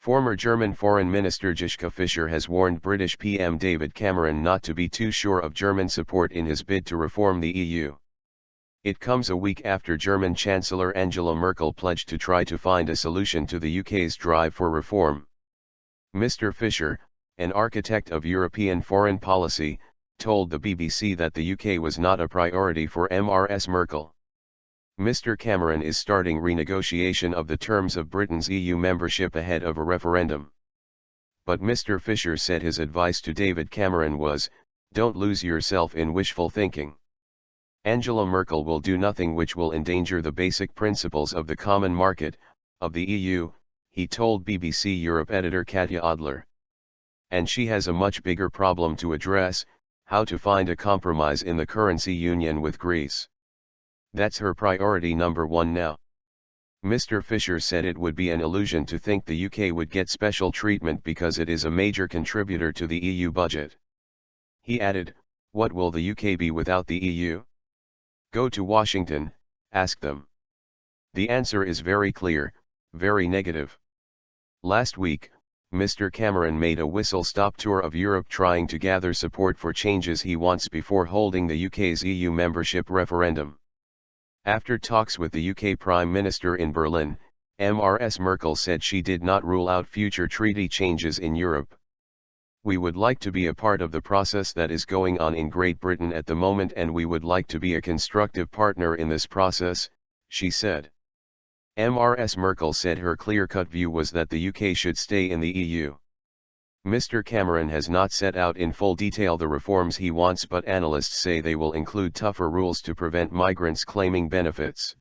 Former German Foreign Minister Joschka Fischer has warned British PM David Cameron not to be too sure of German support in his bid to reform the EU. It comes a week after German Chancellor Angela Merkel pledged to try to find a solution to the UK's drive for reform. Mr Fischer, an architect of European foreign policy, told the BBC that the UK was not a priority for Mrs Merkel. Mr Cameron is starting renegotiation of the terms of Britain's EU membership ahead of a referendum. But Mr Fischer said his advice to David Cameron was, "Don't lose yourself in wishful thinking. Angela Merkel will do nothing which will endanger the basic principles of the common market, of the EU," he told BBC Europe editor Katya Adler. And she has a much bigger problem to address: how to find a compromise in the currency union with Greece. That's her priority number one now. Mr Fischer said it would be an illusion to think the UK would get special treatment because it is a major contributor to the EU budget. He added, "What will the UK be without the EU? Go to Washington, ask them. The answer is very clear, very negative." Last week, Mr Cameron made a whistle-stop tour of Europe trying to gather support for changes he wants before holding the UK's EU membership referendum. After talks with the UK Prime Minister in Berlin, Mrs Merkel said she did not rule out future treaty changes in Europe. "We would like to be a part of the process that is going on in Great Britain at the moment, and we would like to be a constructive partner in this process," she said. Mrs Merkel said her clear-cut view was that the UK should stay in the EU. Mr Cameron has not set out in full detail the reforms he wants, but analysts say they will include tougher rules to prevent migrants claiming benefits.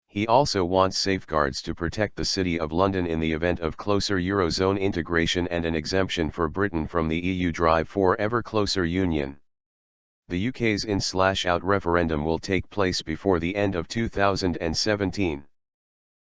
He also wants safeguards to protect the City of London in the event of closer Eurozone integration and an exemption for Britain from the EU drive for ever closer union. The UK's in/out referendum will take place before the end of 2017.